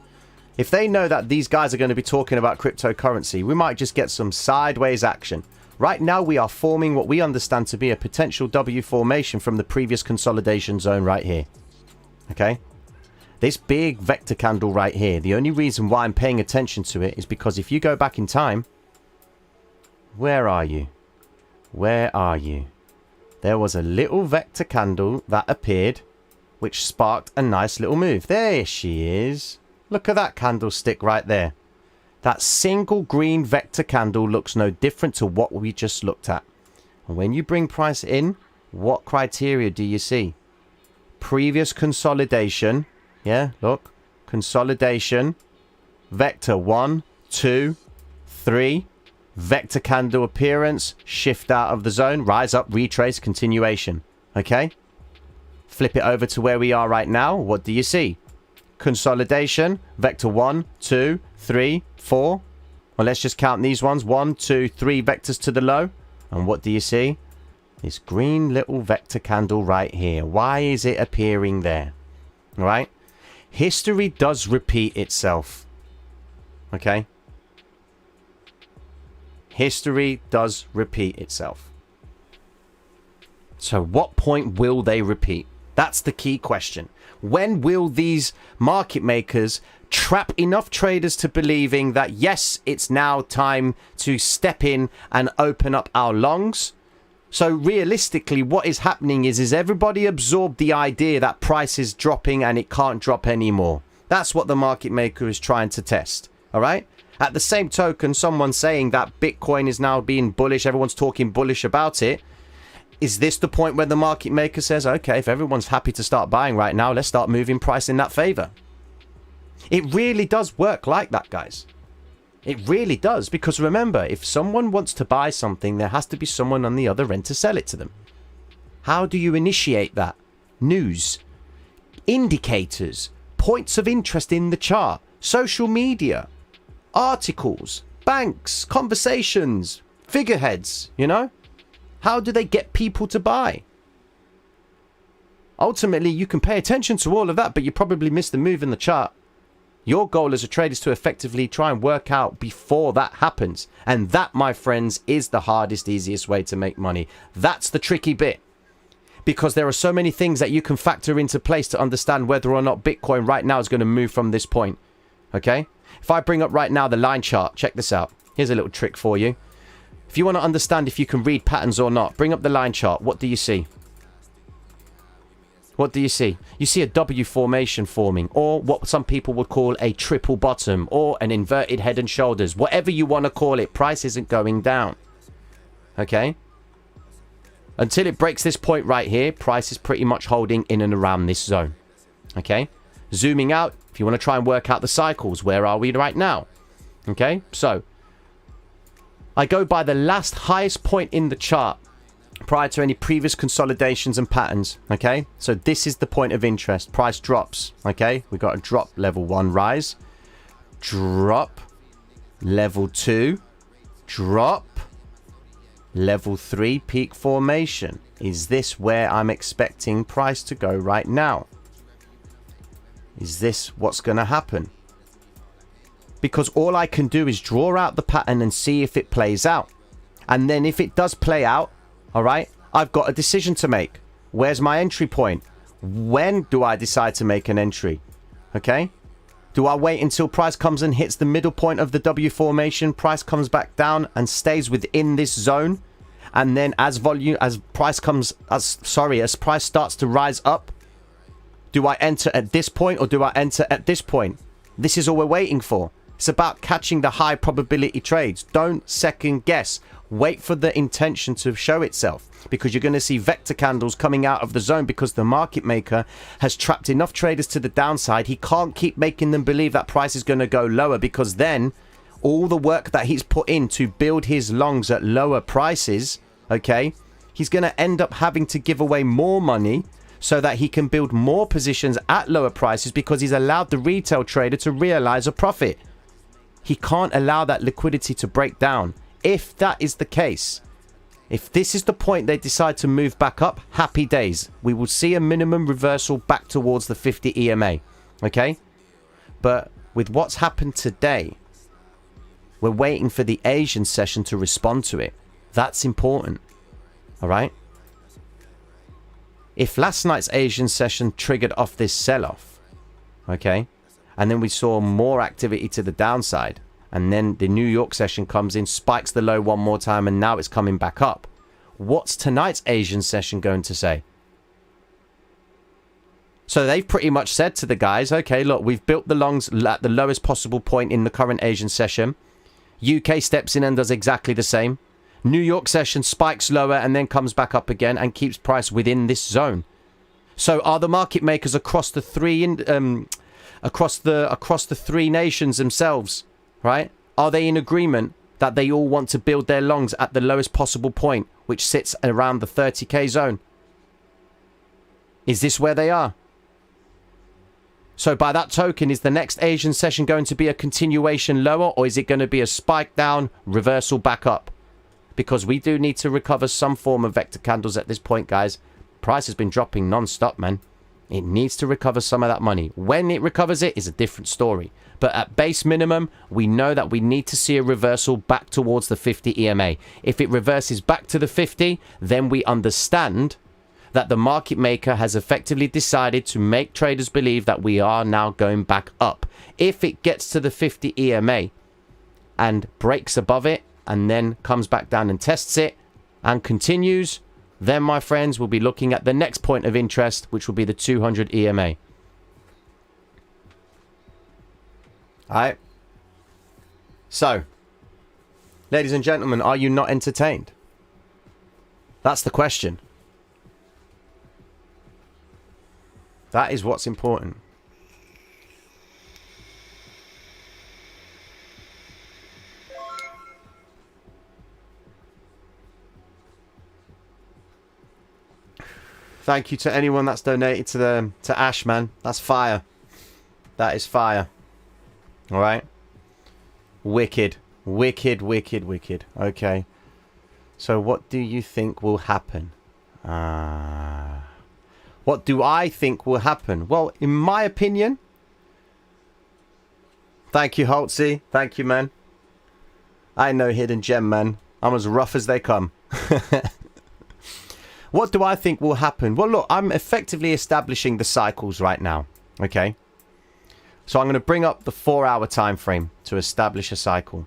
If they know that these guys are going to be talking about cryptocurrency, we might just get some sideways action. Right now, we are forming what we understand to be a potential W formation from the previous consolidation zone right here. Okay? This big vector candle right here, the only reason why I'm paying attention to it is because if you go back in time, where are you? Where are you? There was a little vector candle that appeared, which sparked a nice little move. There she is. Look at that candlestick right there. That single green vector candle looks no different to what we just looked at. And when you bring price in, what criteria do you see? Previous consolidation. Yeah, look. Consolidation. Vector 1, 2, 3. Vector candle appearance. Shift out of the zone. Rise up, retrace, continuation. Okay? Flip it over to where we are right now. What do you see? Consolidation. Vector 1, 2, 3, 4. Well, let's just count these ones. 1, 2, 3 vectors to the low. And what do you see? This green little vector candle right here. Why is it appearing there? All right? History does repeat itself. Okay? History does repeat itself. So what point will they repeat? That's the key question. When will these market makers trap enough traders to believing that, yes, it's now time to step in and open up our longs? So realistically, what is happening is everybody absorbed the idea that price is dropping and it can't drop anymore. That's what the market maker is trying to test. All right. At the same token, someone saying that Bitcoin is now being bullish. Everyone's talking bullish about it. Is this the point where the market maker says, okay, if everyone's happy to start buying right now, let's start moving price in that favor? It really does work like that, guys. It really does. Because remember, if someone wants to buy something, there has to be someone on the other end to sell it to them. How do you initiate that? News, indicators, points of interest in the chart, social media, articles, banks, conversations, figureheads, you know? How do they get people to buy? Ultimately, you can pay attention to all of that, but you probably miss the move in the chart. Your goal as a trader is to effectively try and work out before that happens. And that, my friends, is the hardest, easiest way to make money. That's the tricky bit. Because there are so many things that you can factor into place to understand whether or not Bitcoin right now is going to move from this point. Okay? If I bring up right now the line chart, check this out. Here's a little trick for you. If you want to understand if you can read patterns or not, bring up the line chart. What do you see? What do you see? You see a W formation forming, or what some people would call a triple bottom, or an inverted head and shoulders. Whatever you want to call it, price isn't going down. Okay? Until it breaks this point right here, price is pretty much holding in and around this zone. Okay? Zooming out, if you want to try and work out the cycles, where are we right now? Okay? So, I go by the last highest point in the chart prior to any previous consolidations and patterns. Okay, so this is the point of interest. Price drops. Okay, we got a drop, level 1 rise, drop, level 2, drop, level 3 peak formation. Is this where I'm expecting price to go right now? Is this what's going to happen? Because all I can do is draw out the pattern and see if it plays out. And then if it does play out, all right, I've got a decision to make. Where's my entry point? When do I decide to make an entry? Okay? Do I wait until price comes and hits the middle point of the W formation, price comes back down and stays within this zone? And then as price starts to rise up, do I enter at this point or do I enter at this point? This is all we're waiting for. It's about catching the high probability trades. Don't second guess. Wait for the intention to show itself, because you're going to see vector candles coming out of the zone because the market maker has trapped enough traders to the downside. He can't keep making them believe that price is going to go lower, because then all the work that he's put in to build his longs at lower prices, okay, he's going to end up having to give away more money so that he can build more positions at lower prices because he's allowed the retail trader to realize a profit. He can't allow that liquidity to break down. If that is the case, if this is the point they decide to move back up, happy days. We will see a minimum reversal back towards the 50 EMA. Okay? But with what's happened today, we're waiting for the Asian session to respond to it. That's important. All right? If last night's Asian session triggered off this sell-off, okay, and then we saw more activity to the downside, and then the New York session comes in, spikes the low one more time, and now it's coming back up. What's tonight's Asian session going to say? So they've pretty much said to the guys, okay, look, we've built the longs at the lowest possible point in the current Asian session. UK steps in and does exactly the same. New York session spikes lower and then comes back up again and keeps price within this zone. So are the market makers across the three across the three nations themselves, right? Are they in agreement that they all want to build their longs at the lowest possible point, which sits around the 30k zone? Is this where they are? So by that token, is the next Asian session going to be a continuation lower, or is it going to be a spike down, reversal back up? Because we do need to recover some form of vector candles at this point, guys. Price has been dropping non-stop, man. It needs to recover some of that money. When it recovers it is a different story. But at base minimum, we know that we need to see a reversal back towards the 50 EMA. If it reverses back to the 50, then we understand that the market maker has effectively decided to make traders believe that we are now going back up. If it gets to the 50 EMA and breaks above it and then comes back down and tests it and continues, then, my friends, we'll be looking at the next point of interest, which will be the 200 EMA. Alright. So, ladies and gentlemen, are you not entertained? That's the question. That is what's important. Thank you to anyone that's donated to Ash, man. That's fire. That is fire. All right. Wicked. Wicked, wicked, wicked. Okay. So what do you think will happen? What do I think will happen? Well, in my opinion... Thank you, Holtzy. Thank you, man. I ain't no hidden gem, man. I'm as rough as they come. What do I think will happen? Well, look, I'm effectively establishing the cycles right now. Okay. So I'm going to bring up the 4-hour time frame to establish a cycle.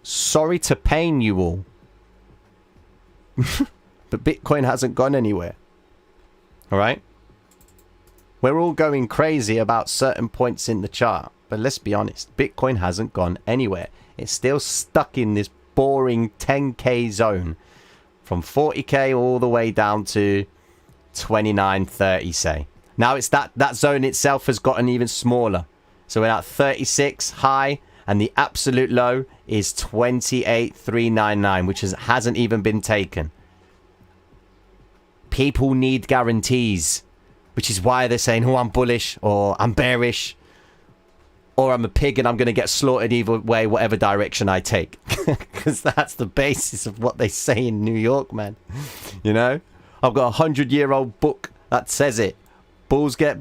Sorry to pain you all. But Bitcoin hasn't gone anywhere. All right. We're all going crazy about certain points in the chart. But let's be honest. Bitcoin hasn't gone anywhere. It's still stuck in this boring 10k zone. From 40k all the way down to 29, 30, say. Now it's that zone itself has gotten even smaller. So we're at 36 high. And the absolute low is 28,399, which hasn't even been taken. People need guarantees. Which is why they're saying, oh, I'm bullish. Or I'm bearish. Or I'm a pig and I'm going to get slaughtered either way, whatever direction I take. Because that's the basis of what they say in New York, man. You know? I've got a 100-year-old book that says it. Bulls get,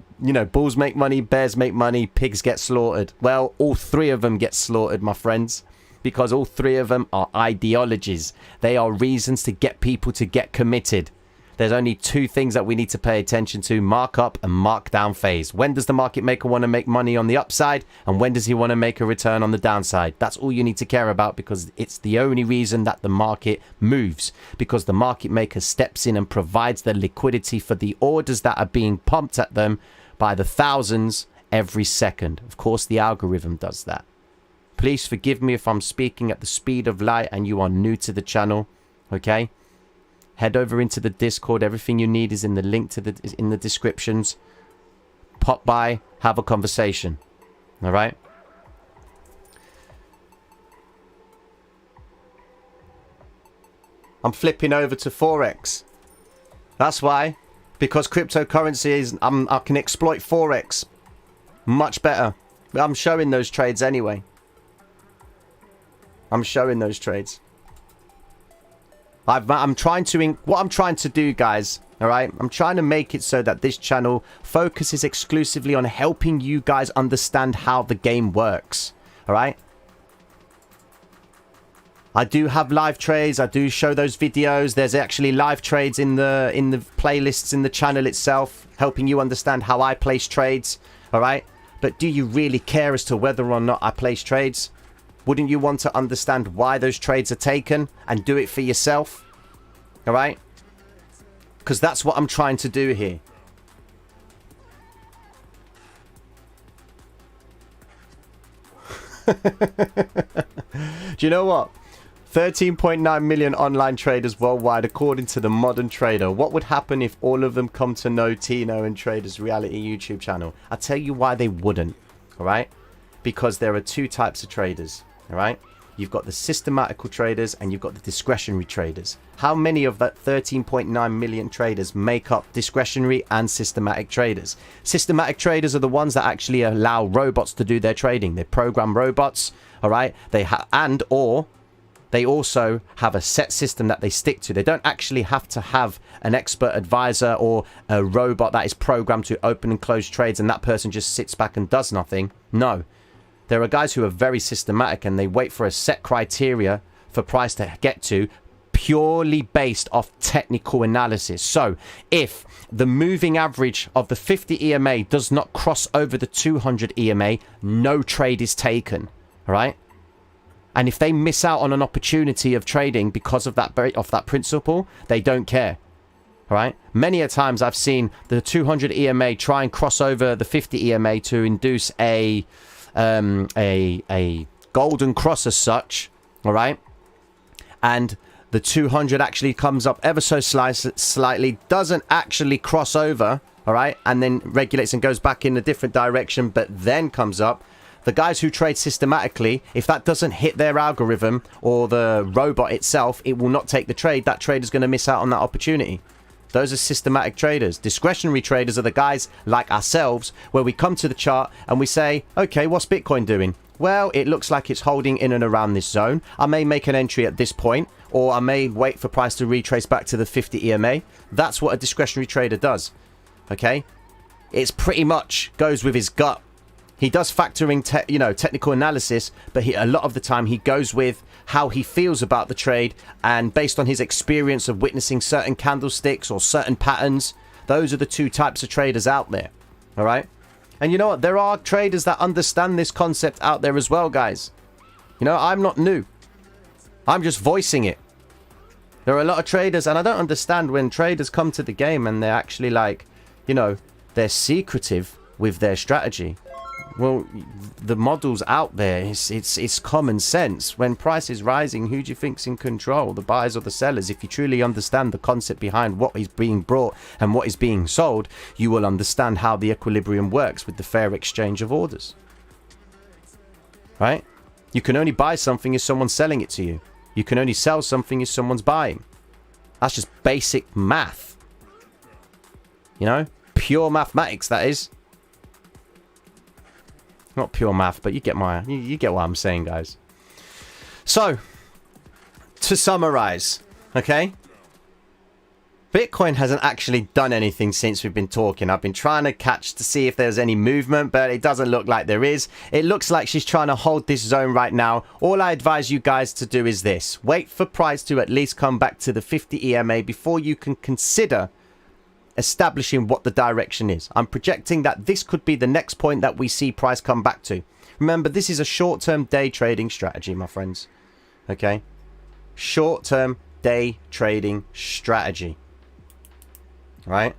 bulls make money, bears make money, pigs get slaughtered. Well, all three of them get slaughtered, my friends. Because all three of them are ideologies. They are reasons to get people to get committed. There's only two things that we need to pay attention to: markup and markdown phase. When does the market maker want to make money on the upside? And when does he want to make a return on the downside? That's all you need to care about, because it's the only reason that the market moves. Because the market maker steps in and provides the liquidity for the orders that are being pumped at them by the thousands every second. Of course, the algorithm does that. Please forgive me if I'm speaking at the speed of light and you are new to the channel. Okay? Head over into the Discord. Everything you need is in the link is in the descriptions. Pop by, have a conversation. All right. I'm flipping over to Forex. That's why. Because cryptocurrency is, I can exploit Forex much better. I'm showing those trades anyway. I'm showing those trades. I'm trying to, what I'm trying to do, guys, all right? I'm trying to make it so that this channel focuses exclusively on helping you guys understand how the game works, all right? I do have live trades. I do show those videos. There's actually live trades in the playlists in the channel itself, helping you understand how I place trades, all right? But do you really care as to whether or not I place trades? Wouldn't you want to understand why those trades are taken and do it for yourself? All right? Because that's what I'm trying to do here. Do you know what? 13.9 million online traders worldwide according to the Modern Trader. What would happen if all of them come to know Tino and Trader's reality YouTube channel? I'll tell you why they wouldn't. All right? Because there are two types of traders. All right, you've got the systematical traders and you've got the discretionary traders. How many of that 13.9 million traders make up discretionary and systematic traders? Systematic traders are the ones that actually allow robots to do their trading. They program robots, all right? They also have a set system that they stick to. They don't actually have to have an expert advisor or a robot that is programmed to open and close trades and that person just sits back and does nothing. No. There are guys who are very systematic and they wait for a set criteria for price to get to purely based off technical analysis. So if the moving average of the 50 EMA does not cross over the 200 EMA, no trade is taken. All right. And if they miss out on an opportunity of trading because of that principle, they don't care. All right. Many a times I've seen the 200 EMA try and cross over the 50 EMA to induce a golden cross as such, all right, and the 200 actually comes up ever so slightly, doesn't actually cross over, all right, and then regulates and goes back in a different direction, but then comes up. The guys who trade systematically, if that doesn't hit their algorithm or the robot itself, it will not take the trade. That trader's going to miss out on that opportunity. Those are systematic traders. Discretionary traders are the guys like ourselves where we come to the chart and we say, okay, what's Bitcoin doing? Well, it looks like it's holding in and around this zone. I may make an entry at this point, or I may wait for price to retrace back to the 50 EMA. That's what a discretionary trader does. Okay? It's pretty much goes with his gut. He does factor in technical analysis, but a lot of the time he goes with how he feels about the trade, and based on his experience of witnessing certain candlesticks or certain patterns. Those are the two types of traders out there. All right? And you know what? There are traders that understand this concept out there as well, guys. You know, I'm not new. I'm just voicing it. There are a lot of traders, and I don't understand when traders come to the game and they're actually like, you know, they're secretive with their strategy. Well, the model's out there. It's common sense. When price is rising, who do you think's in control? The buyers or the sellers? If you truly understand the concept behind what is being brought and what is being sold, you will understand how the equilibrium works with the fair exchange of orders. Right? You can only buy something if someone's selling it to you. You can only sell something if someone's buying. That's just basic math. You know? Pure mathematics, that is. Not pure math, but you get you get what I'm saying, guys. So, to summarize, okay? Bitcoin hasn't actually done anything since we've been talking. I've been trying to catch to see if there's any movement, but it doesn't look like there is. It looks like she's trying to hold this zone right now. All I advise you guys to do is this. Wait for price to at least come back to the 50 EMA before you can consider establishing what the direction is. I'm projecting that this could be the next point that we see price come back to. Remember, this is a short-term day trading strategy, my friends. Okay? Short-term day trading strategy. Right?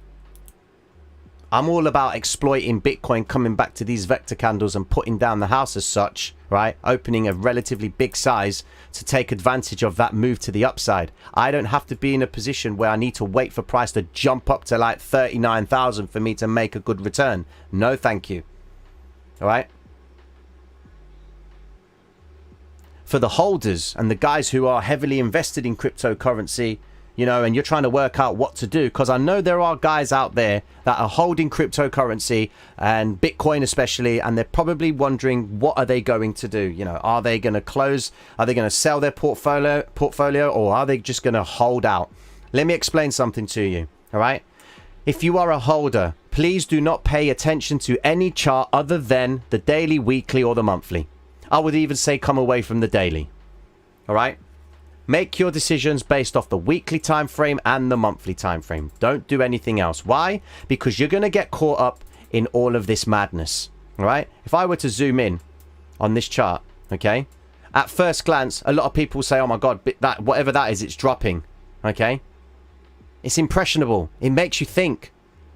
I'm all about exploiting Bitcoin coming back to these vector candles and putting down the house as such, right? Opening a relatively big size to take advantage of that move to the upside. I don't have to be in a position where I need to wait for price to jump up to like 39,000 for me to make a good return. No, thank you. All right? for the holders and the guys who are heavily invested in cryptocurrency, you know, and you're trying to work out what to do, because I know there are guys out there that are holding cryptocurrency and Bitcoin especially, and they're probably wondering, what are they going to do? You know, are they going to close? Are they going to sell their portfolio, or are they just going to hold out? Let me explain something to you. All right. If you are a holder, please do not pay attention to any chart other than the daily, weekly, or the monthly. I would even say come away from the daily. All right. Make your decisions based off the weekly time frame and the monthly time frame. Don't do anything else. Why? Because you're going to get caught up in all of this madness. All right. If I were to zoom in on this chart, okay, at first glance, a lot of people say, oh my God, that whatever that is, it's dropping. Okay. It's impressionable. It makes you think.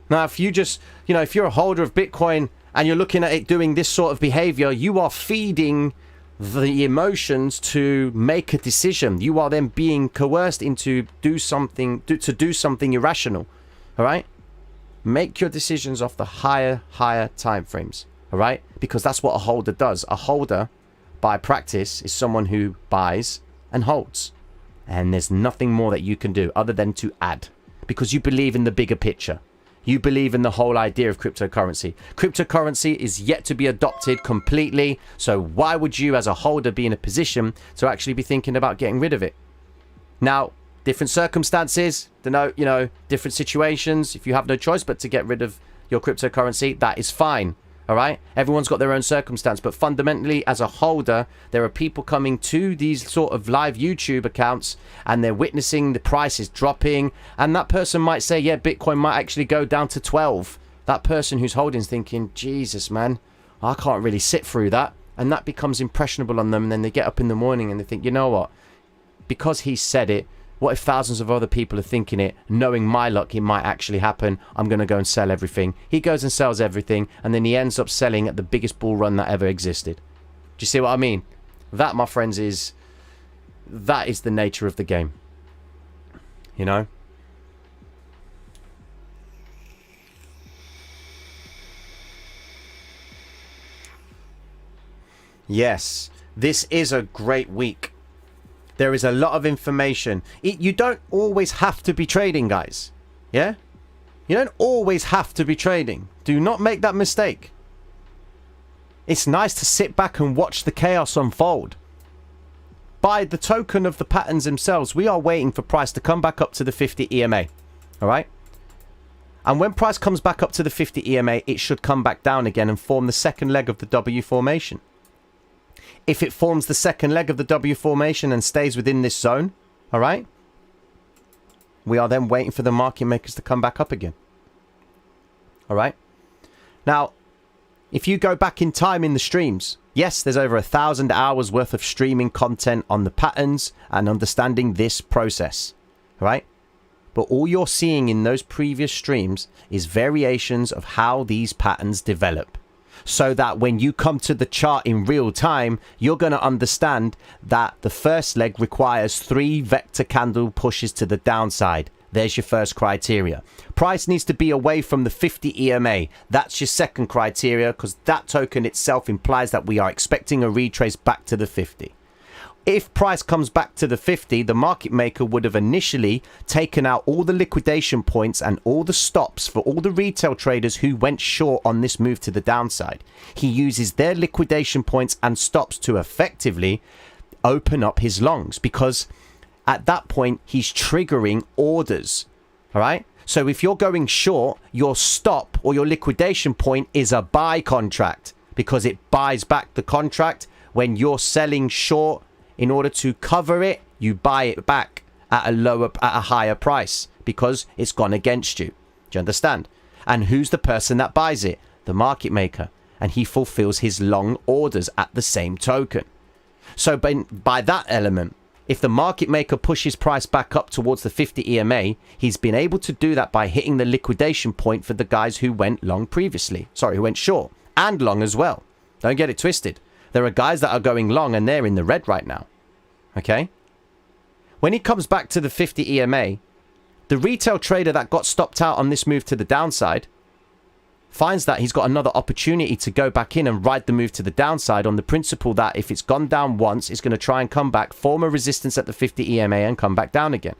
Now, if you just, you know, if you're a holder of Bitcoin and you're looking at it doing this sort of behavior, you are feeding the emotions to make a decision. You are then being coerced into do something irrational. All right. Make your decisions off the higher time frames. All right. Because that's what a holder does. A holder, by practice, is someone who buys and holds. And there's nothing more that you can do other than to add, because you believe in the bigger picture. You believe in the whole idea of cryptocurrency. Cryptocurrency is yet to be adopted completely. So why would you as a holder be in a position to actually be thinking about getting rid of it? Now, different circumstances, denote, you know, different situations. If you have no choice but to get rid of your cryptocurrency, that is fine. All right. Everyone's got their own circumstance, but fundamentally, as a holder, there are people coming to these sort of live YouTube accounts and they're witnessing the prices dropping. And that person might say, yeah, Bitcoin might actually go down to 12. That person who's holding is thinking, Jesus, man, I can't really sit through that. And that becomes impressionable on them. And then they get up in the morning and they think, you know what? Because he said it, what if thousands of other people are thinking it, knowing my luck, it might actually happen. I'm going to go and sell everything. He goes and sells everything, and then he ends up selling at the biggest bull run that ever existed. Do you see what I mean? That, my friends, that is the nature of the game. You know? Yes, this is a great week. There is a lot of information. You don't always have to be trading, guys. Yeah? You don't always have to be trading. Do not make that mistake. It's nice to sit back and watch the chaos unfold. By the token of the patterns themselves, we are waiting for price to come back up to the 50 EMA. All right? And when price comes back up to the 50 EMA, it should come back down again and form the second leg of the W formation. If it forms the second leg of the W formation and stays within this zone, all right, we are then waiting for the market makers to come back up again. All right. Now, if you go back in time in the streams, yes, there's over 1,000 hours worth of streaming content on the patterns and understanding this process. All right. But all you're seeing in those previous streams is variations of how these patterns develop. So that when you come to the chart in real time, you're going to understand that the first leg requires 3 vector candle pushes to the downside. There's your first criteria. Price needs to be away from the 50 EMA. That's your second criteria, because that token itself implies that we are expecting a retrace back to the 50. If price comes back to the 50, the market maker would have initially taken out all the liquidation points and all the stops for all the retail traders who went short on this move to the downside. He uses their liquidation points and stops to effectively open up his longs, because at that point he's triggering orders. All right. So if you're going short, your stop or your liquidation point is a buy contract, because it buys back the contract. When you're selling short, in order to cover it, you buy it back at a higher price, because it's gone against you. Do you understand? And who's the person that buys it? The market maker. And he fulfills his long orders at the same token. So by that element, if the market maker pushes price back up towards the 50 EMA, he's been able to do that by hitting the liquidation point for the guys who went long previously. Sorry, who went short and long as well. Don't get it twisted. There are guys that are going long and they're in the red right now. Okay? When he comes back to the 50 EMA, the retail trader that got stopped out on this move to the downside, finds that he's got another opportunity to go back in and ride the move to the downside on the principle that if it's gone down once, it's going to try and come back, form a resistance at the 50 EMA and come back down again.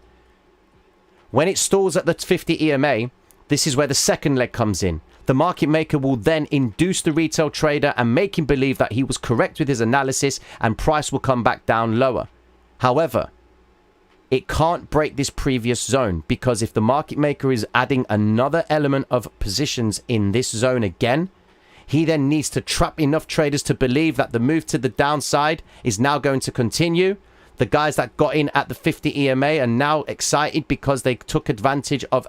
When it stalls at the 50 EMA, this is where the second leg comes in. The market maker will then induce the retail trader and make him believe that he was correct with his analysis and price will come back down lower. However, it can't break this previous zone, because if the market maker is adding another element of positions in this zone again, he then needs to trap enough traders to believe that the move to the downside is now going to continue. The guys that got in at the 50 EMA are now excited because they took advantage of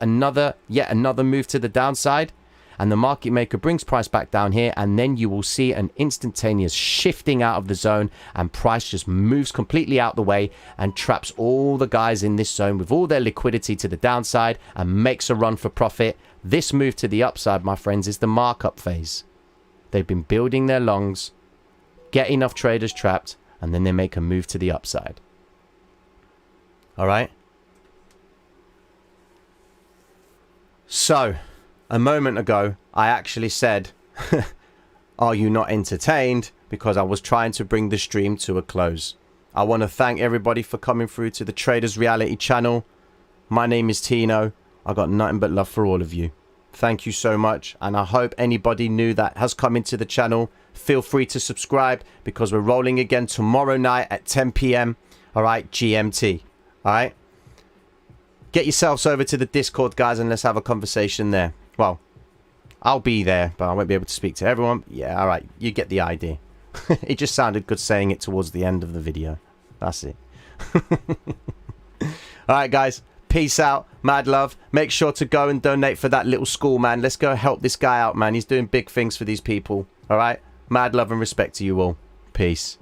yet another move to the downside. And the market maker brings price back down here, and then you will see an instantaneous shifting out of the zone, and price just moves completely out the way and traps all the guys in this zone with all their liquidity to the downside and makes a run for profit. This move to the upside, my friends, is the markup phase. They've been building their longs, get enough traders trapped, and then they make a move to the upside. All right? So a moment ago, I actually said, are you not entertained? Because I was trying to bring the stream to a close. I want to thank everybody for coming through to the Traders Reality channel. My name is Tino. I got nothing but love for all of you. Thank you so much. And I hope anybody new that has come into the channel, feel free to subscribe, because we're rolling again tomorrow night at 10 p.m. All right, GMT. All right. Get yourselves over to the Discord, guys, and let's have a conversation there. Well, I'll be there, but I won't be able to speak to everyone. Yeah, all right. You get the idea. It just sounded good saying it towards the end of the video. That's it. All right, guys. Peace out. Mad love. Make sure to go and donate for that little school, man. Let's go help this guy out, man. He's doing big things for these people. All right? Mad love and respect to you all. Peace.